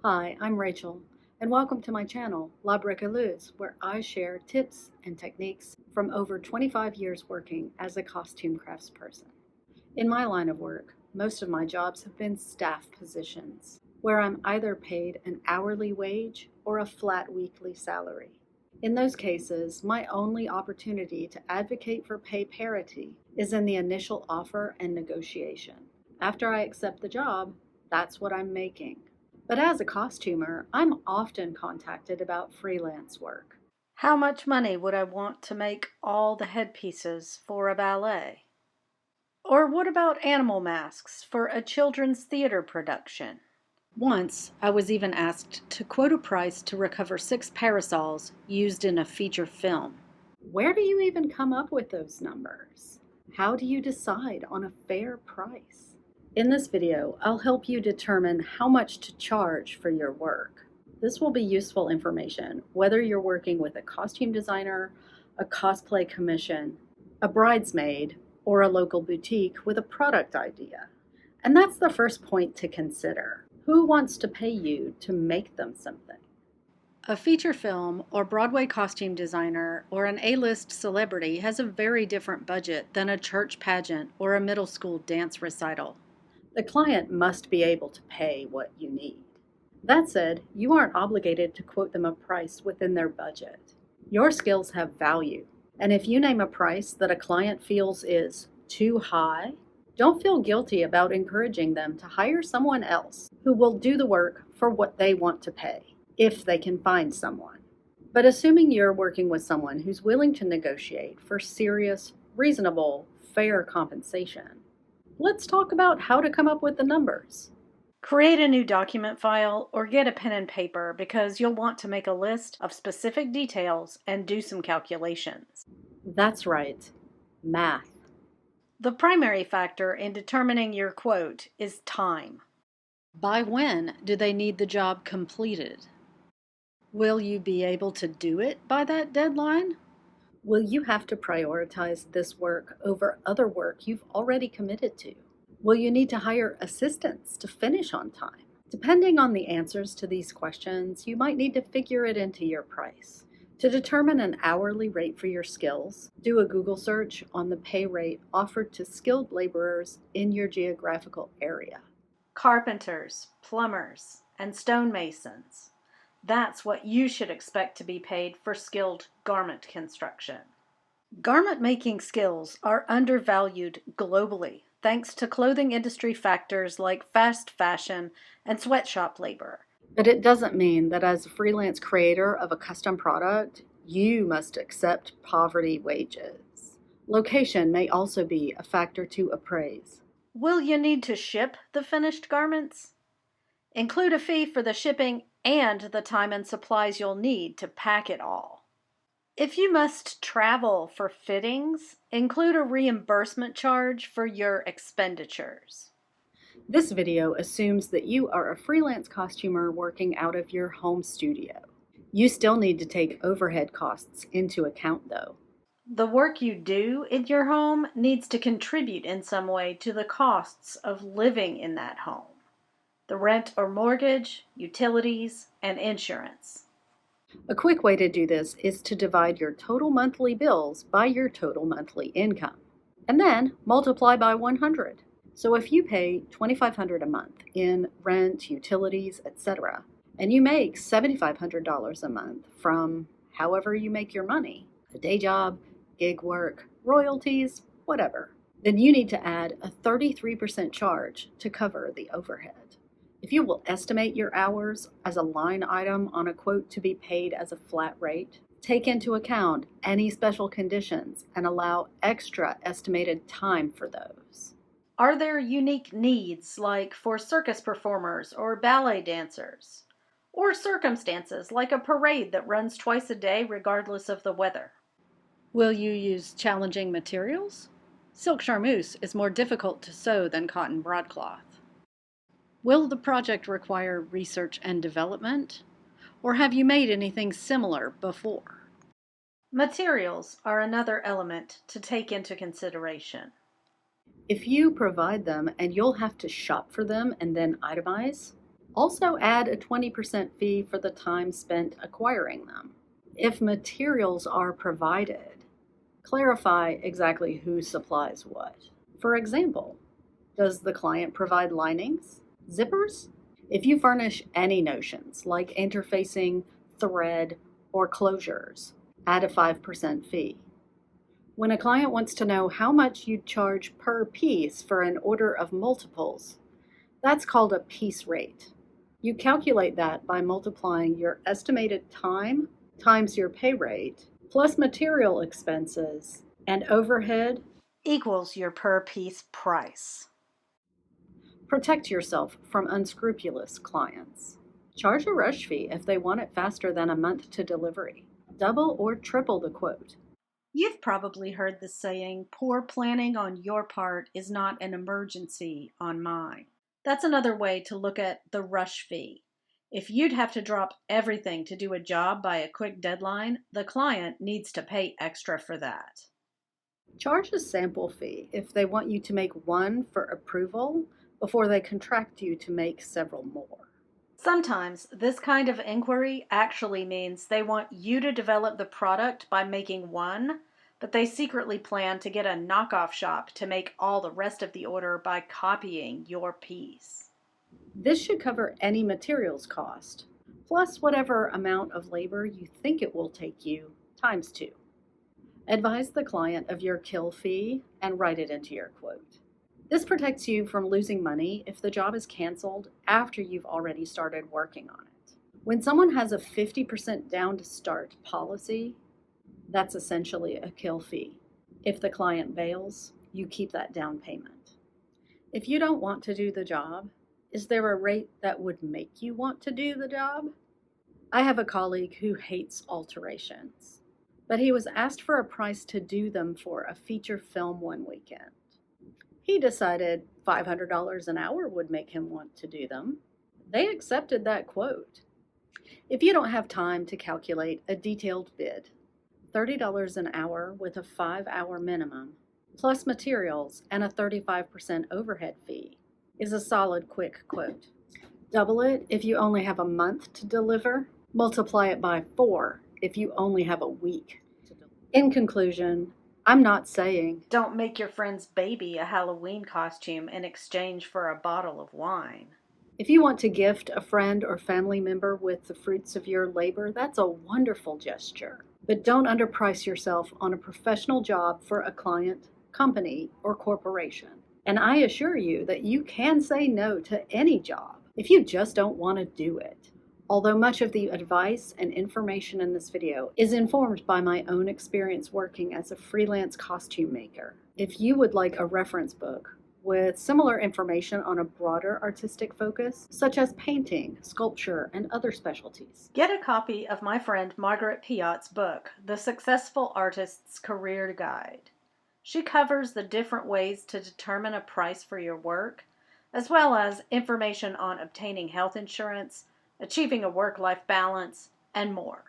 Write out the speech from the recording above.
Hi, I'm Rachel, and welcome to my channel, La Bricoleuse, where I share tips and techniques from over 25 years working as a costume craftsperson. In my line of work, most of my jobs have been staff positions, where I'm either paid an hourly wage or a flat weekly salary. In those cases, my only opportunity to advocate for pay parity is in the initial offer and negotiation. After I accept the job, that's what I'm making. But as a costumer, I'm often contacted about freelance work. How much money would I want to make all the headpieces for a ballet? Or what about animal masks for a children's theater production? Once, I was even asked to quote a price to recover 6 parasols used in a feature film. Where do you even come up with those numbers? How do you decide on a fair price? In this video, I'll help you determine how much to charge for your work. This will be useful information whether you're working with a costume designer, a cosplay commission, a bridesmaid, or a local boutique with a product idea. And that's the first point to consider. Who wants to pay you to make them something? A feature film or Broadway costume designer or an A-list celebrity has a very different budget than a church pageant or a middle school dance recital. The client must be able to pay what you need. That said, you aren't obligated to quote them a price within their budget. Your skills have value, and if you name a price that a client feels is too high, don't feel guilty about encouraging them to hire someone else who will do the work for what they want to pay, if they can find someone. But assuming you're working with someone who's willing to negotiate for serious, reasonable, fair compensation, let's talk about how to come up with the numbers. Create a new document file or get a pen and paper because you'll want to make a list of specific details and do some calculations. That's right, math. The primary factor in determining your quote is time. By when do they need the job completed? Will you be able to do it by that deadline? Will you have to prioritize this work over other work you've already committed to? Will you need to hire assistants to finish on time? Depending on the answers to these questions, you might need to figure it into your price. To determine an hourly rate for your skills, do a Google search on the pay rate offered to skilled laborers in your geographical area. Carpenters, plumbers, and stonemasons. That's what you should expect to be paid for skilled garment construction. Garment making skills are undervalued globally thanks to clothing industry factors like fast fashion and sweatshop labor. But it doesn't mean that as a freelance creator of a custom product, you must accept poverty wages. Location may also be a factor to appraise. Will you need to ship the finished garments? Include a fee for the shipping and the time and supplies you'll need to pack it all. If you must travel for fittings, include a reimbursement charge for your expenditures. This video assumes that you are a freelance costumer working out of your home studio. You still need to take overhead costs into account, though. The work you do in your home needs to contribute in some way to the costs of living in that home. The rent or mortgage, utilities, and insurance. A quick way to do this is to divide your total monthly bills by your total monthly income, and then multiply by 100. So if you pay $2,500 a month in rent, utilities, etc., and you make $7,500 a month from however you make your money, a day job, gig work, royalties, whatever, then you need to add a 33% charge to cover the overhead. If you will estimate your hours as a line item on a quote to be paid as a flat rate, take into account any special conditions and allow extra estimated time for those. Are there unique needs, like for circus performers or ballet dancers? Or circumstances, like a parade that runs twice a day regardless of the weather? Will you use challenging materials? Silk charmeuse is more difficult to sew than cotton broadcloth. Will the project require research and development? Or have you made anything similar before? Materials are another element to take into consideration. If you provide them and you'll have to shop for them and then itemize, Also add a 20% fee for the time spent acquiring them. If materials are provided, clarify exactly who supplies what. For example, does the client provide linings, zippers? If you furnish any notions like interfacing, thread, or closures, add a 5% fee. When a client wants to know how much you charge per piece for an order of multiples, that's called a piece rate. You calculate that by multiplying your estimated time times your pay rate, plus material expenses and overhead. Equals your per piece price. Protect yourself from unscrupulous clients. Charge a rush fee if they want it faster than a month to delivery. Double or triple the quote. You've probably heard the saying, poor planning on your part is not an emergency on mine. That's another way to look at the rush fee. If you'd have to drop everything to do a job by a quick deadline, the client needs to pay extra for that. Charge a sample fee if they want you to make one for approval before they contract you to make several more. Sometimes this kind of inquiry actually means they want you to develop the product by making one, but they secretly plan to get a knockoff shop to make all the rest of the order by copying your piece. This should cover any materials cost, plus whatever amount of labor you think it will take you, times 2. Advise the client of your kill fee and write it into your quote. This protects you from losing money if the job is canceled after you've already started working on it. When someone has a 50% down to start policy, that's essentially a kill fee. If the client bails, you keep that down payment. If you don't want to do the job, is there a rate that would make you want to do the job? I have a colleague who hates alterations, but he was asked for a price to do them for a feature film one weekend. He decided $500 an hour would make him want to do them. They accepted that quote. If you don't have time to calculate a detailed bid, $30 an hour with a 5-hour minimum, plus materials and a 35% overhead fee, is a solid quick quote. Double it if you only have a month to deliver. Multiply it by 4 if you only have a week to deliver. In conclusion, I'm not saying don't make your friend's baby a Halloween costume in exchange for a bottle of wine. If you want to gift a friend or family member with the fruits of your labor, that's a wonderful gesture. But don't underprice yourself on a professional job for a client, company, or corporation. And I assure you that you can say no to any job if you just don't want to do it. Although much of the advice and information in this video is informed by my own experience working as a freelance costume maker. If you would like a reference book with similar information on a broader artistic focus, such as painting, sculpture, and other specialties, get a copy of my friend Margaret Peot's book, The Successful Artist's Career Guide. She covers the different ways to determine a price for your work, as well as information on obtaining health insurance, achieving a work-life balance, and more.